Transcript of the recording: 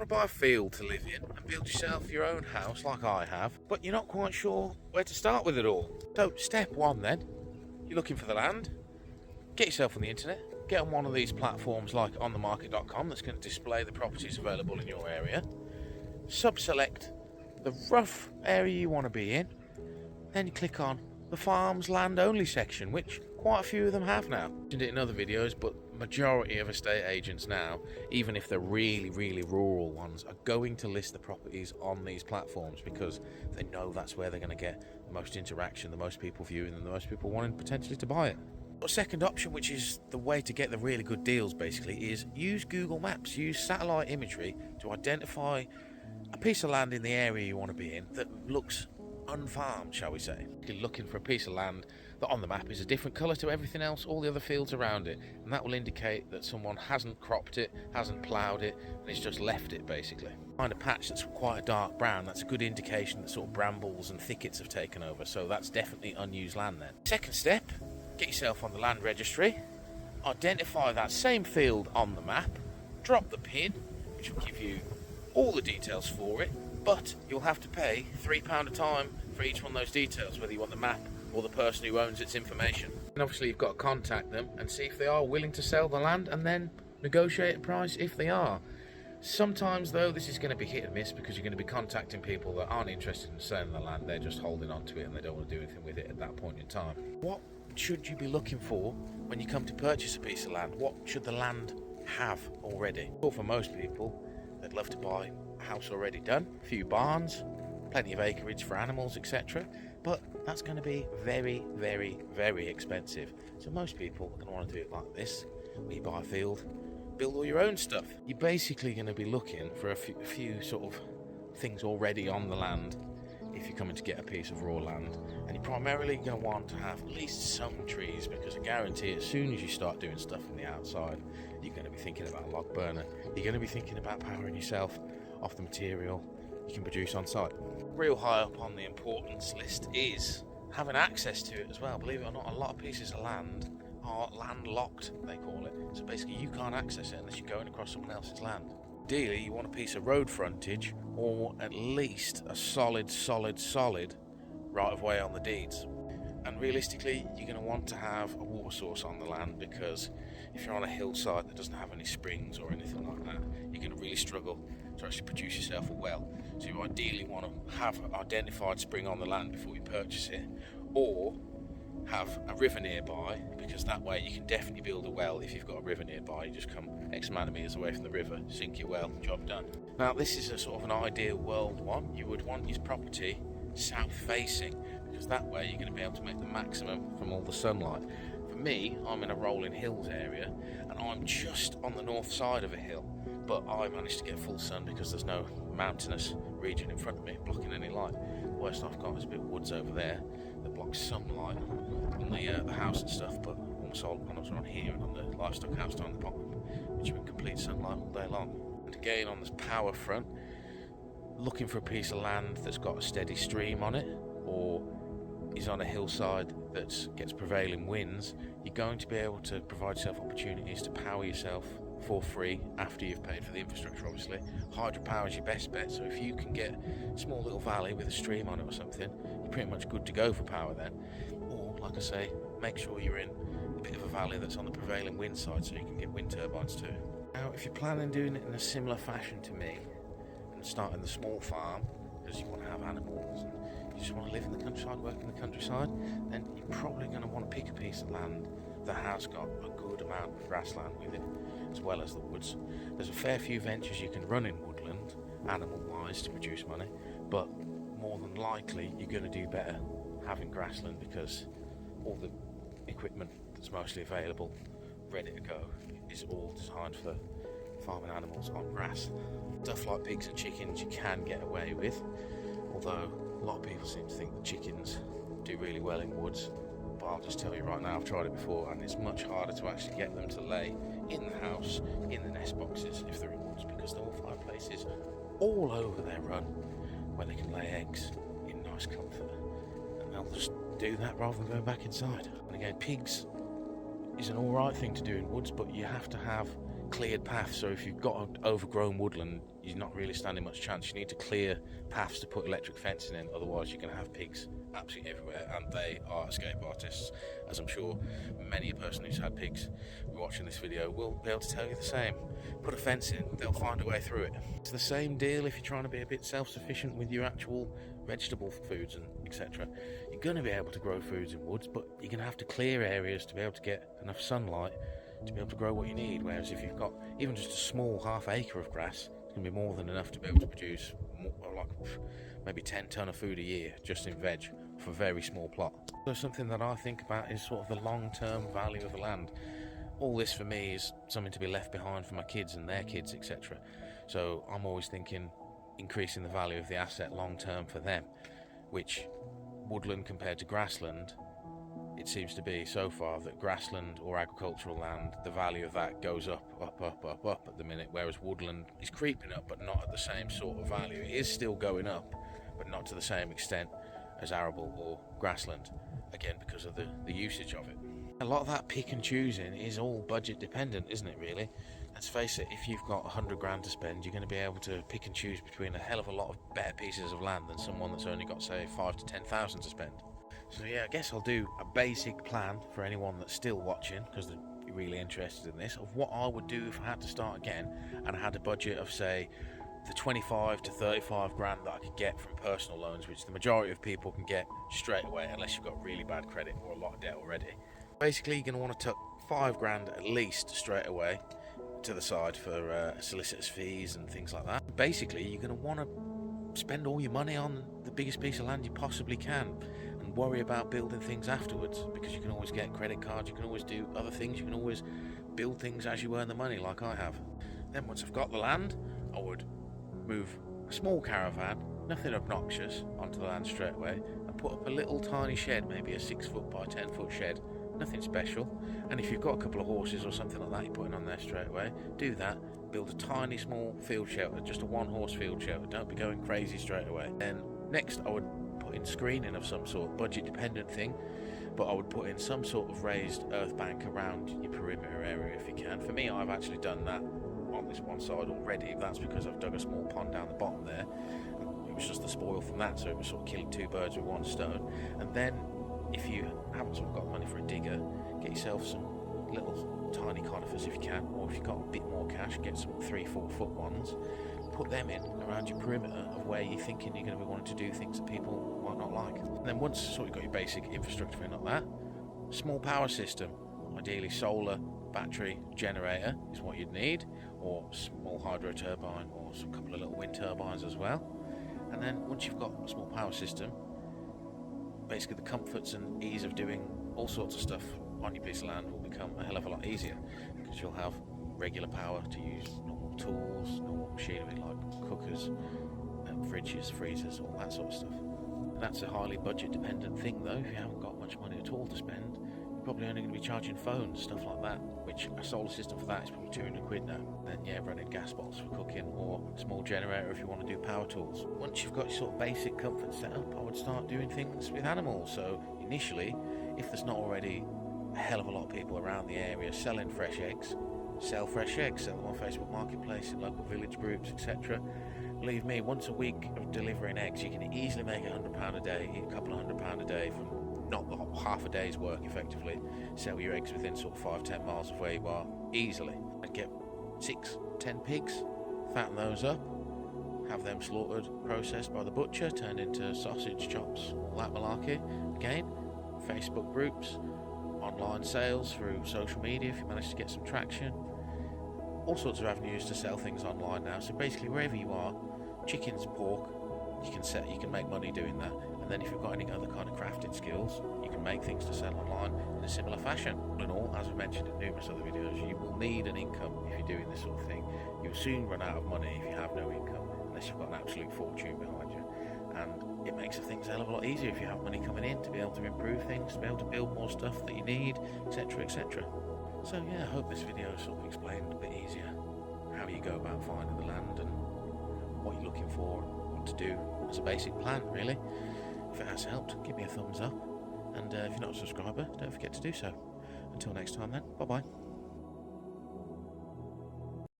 want to buy a field to live in and build yourself your own house like I have, but you're not quite sure where to start with it all. So step one then, you're looking for the land, get yourself on the internet, get on one of these platforms like onthemarket.com that's going to display the properties available in your area, sub-select the rough area you want to be in, then you click on the farms land only section, which quite a few of them have now. I mentioned it in other videos, but majority of estate agents now, even if they're really rural ones, are going to list the properties on these platforms because they know that's where they're going to get the most interaction, the most people viewing, and the most people wanting potentially to buy it. A second option, which is the way to get the really good deals basically, is use Google Maps, use satellite imagery to identify a piece of land in the area you want to be in that looks unfarmed, shall we say. You're looking for a piece of land that on the map is a different colour to everything else, all the other fields around it, and that will indicate that someone hasn't cropped it, hasn't ploughed it, and it's just left it basically. Find a patch that's quite a dark brown, that's a good indication that sort of brambles and thickets have taken over, so that's definitely unused land then. Second step, get yourself on the land registry, identify that same field on the map, drop the pin, which will give you all the details for it, but you'll have to pay £3 a time for each one of those details, whether you want the map or the person who owns its information. And obviously you've got to contact them and see if they are willing to sell the land and then negotiate a price if they are. Sometimes though this is going to be hit and miss because you're going to be contacting people that aren't interested in selling the land, they're just holding on to it and they don't want to do anything with it at that point in time. What should you be looking for when you come to purchase a piece of land? What should the land have already? Well, for most people, they'd love to buy a house already done, a few barns, plenty of acreage for animals, etc. But that's going to be very expensive. So most people are going to want to do it like this, where you buy a field, build all your own stuff. You're basically going to be looking for a few sort of things already on the land if you're coming to get a piece of raw land. And you're primarily going to want to have at least some trees, because I guarantee as soon as you start doing stuff on the outside, you're going to be thinking about a log burner. You're going to be thinking about powering yourself off the material you can produce on site. Real high up on the importance list is having access to it as well. Believe it or not, a lot of pieces of land are landlocked, they call it. So basically you can't access it unless you're going across someone else's land. Ideally you want a piece of road frontage, or at least a solid right of way on the deeds. And realistically you're going to want to have a water source on the land, because if you're on a hillside that doesn't have any springs or anything like that, you're going to really struggle to actually produce yourself a well. So you ideally want to have an identified spring on the land before you purchase it, or have a river nearby, because that way you can definitely build a well. If you've got a river nearby, you just come X amount of meters away from the river, sink your well, job done. Now this is a sort of an ideal world one. You would want your property south facing, because that way you're going to be able to make the maximum from all the sunlight. For me, I'm in a rolling hills area and I'm just on the north side of a hill, but I managed to get full sun because there's no mountainous region in front of me blocking any light. The worst I've got is a bit of woods over there that blocks some light on the house and stuff, but almost all the panels are on here and on the livestock house down the bottom, which are in complete sunlight all day long. And again, on this power front, looking for a piece of land that's got a steady stream on it, or is on a hydropower that gets prevailing winds, you're going to be able to provide yourself opportunities to power yourself for free after you've paid for the infrastructure, obviously. Hydropower is your best bet, so if you can get a small little valley with a stream on it or something, you're pretty much good to go for power then. Or, like I say, make sure you're in a bit of a valley that's on the prevailing wind side so you can get wind turbines too. Now, if you're planning on doing it in a similar fashion to me, and starting the small farm, because you want to have animals and you just want to live in the countryside, work in the countryside, then you're probably going to want to pick a piece of land that has got a good amount of grassland with it, as well as the woods. There's a fair few ventures you can run in woodland, animal-wise, to produce money, but more than likely you're going to do better having grassland, because all the equipment that's mostly available, ready to go, is all designed for farming animals on grass. Stuff like pigs and chickens you can get away with, although a lot of people seem to think that chickens do really well in woods. But I'll just tell you right now, I've tried it before and it's much harder to actually get them to lay in the house, in the nest boxes if they're in woods, because they'll find places all over their run where they can lay eggs in nice comfort, and they'll just do that rather than going back inside. And again, pigs is an alright thing to do in woods, but you have to have cleared paths. So if you've got an overgrown woodland, you're not really standing much chance. You need to clear paths to put electric fencing in, otherwise you're going to have pigs absolutely everywhere, and they are escape artists, as I'm sure many a person who's had pigs watching this video will be able to tell you the same. Put a fence in, they'll find a way through it. It's the same deal if you're trying to be a bit self-sufficient with your actual vegetable foods and etc. You're going to be able to grow foods in woods, but you're going to have to clear areas to be able to get enough sunlight to be able to grow what you need. Whereas if you've got even just a small half acre of grass, it's going to be more than enough to be able to produce more, like maybe 10 tonne of food a year just in veg for a very small plot. So something that I think about is sort of the long-term value of the land. All this for me is something to be left behind for my kids and their kids, etc. So I'm always thinking increasing the value of the asset long-term for them, which woodland compared to grassland, it seems to be so far that grassland or agricultural land, the value of that goes up at the minute, whereas woodland is creeping up but not at the same sort of value. It is still going up, but not to the same extent as arable or grassland, again because of the usage of it. A lot of that pick and choosing is all budget dependent, isn't it really? Let's face it, if you've got 100 grand to spend, you're going to be able to pick and choose between a hell of a lot of better pieces of land than someone that's only got, say, 5 to 10,000 to spend. So yeah, I guess I'll do a basic plan for anyone that's still watching, because they're really interested in this, of what I would do if I had to start again and I had a budget of, say, the 25 to 35 grand that I could get from personal loans, which the majority of people can get straight away unless you've got really bad credit or a lot of debt already. Basically, you're going to want to tuck 5 grand at least straight away to the side for solicitors' fees and things like that. Basically, you're going to want to spend all your money on the biggest piece of land you possibly can and worry about building things afterwards, because you can always get credit cards, you can always do other things, you can always build things as you earn the money, like I have. Then once I've got the land, I would move a small caravan, nothing obnoxious, onto the land straight away and put up a little tiny shed, maybe a 6 foot by 10 foot shed, nothing special. And if you've got a couple of horses or something like that you're putting on there straight away, do that. Build a tiny small field shelter, just a 1-horse field shelter, don't be going crazy straight away. Then next I would put in screening of some sort, budget dependent thing, but I would put in some sort of raised earth bank around your perimeter area if you can. For me, I've actually done that on this one side already. That's because I've dug a small pond down the bottom there. It was just the spoil from that, so it was sort of killing 2 birds with 1 stone. And then if you haven't sort of got money for a digger, get yourself some little tiny conifers if you can, or if you've got a bit more cash, get some 3-4 foot ones, put them in around your perimeter of where you're thinking you're going to be wanting to do things that people might not like. And then once sort of you've got your basic infrastructure in like that, small power system, ideally solar, battery, generator is what you'd need, or small hydro turbine, or a couple of little wind turbines as well. And then once you've got a small power system, basically the comforts and ease of doing all sorts of stuff on your piece of land will become a hell of a lot easier, because you'll have regular power to use normal tools, normal machinery like cookers, fridges, freezers, all that sort of stuff. And that's a highly budget dependent thing though. If you haven't got much money at all to spend, you're probably only going to be charging phones, stuff like that, which a solar system for that is probably 200 quid now. Then yeah, running gas bottles for cooking, or a small generator if you want to do power tools. Once you've got your sort of basic comfort set up, I would start doing things with animals. So initially, if there's not already a hell of a lot of people around the area selling fresh eggs, sell fresh eggs, sell them on Facebook Marketplace, in local village groups, etc. Believe me, once a week of delivering eggs, you can easily make £100 a day, a couple of £100 a day from not the half a day's work effectively. Sell your eggs within sort of 5-10 miles of where you are easily. I'd get 6-10 pigs, fatten those up, have them slaughtered, processed by the butcher, turned into sausage chops, all that malarkey. Again, Facebook groups, online sales through social media if you manage to get some traction, all sorts of avenues to sell things online now. So basically wherever you are, chickens, pork, you can make money doing that. And then if you've got any other kind of crafting skills, you can make things to sell online in a similar fashion. All in all, as we mentioned in numerous other videos, you will need an income if you're doing this sort of thing. You'll soon run out of money if you have no income, unless you've got an absolute fortune behind you. And it makes things a hell of a lot easier if you have money coming in to be able to improve things, to be able to build more stuff that you need, etc, etc. So yeah, I hope this video sort of explained a bit easier how you go about finding the land and what you're looking for, what to do as a basic plan really. If it has helped, give me a thumbs up, and if you're not a subscriber, don't forget to do so. Until next time then, bye bye.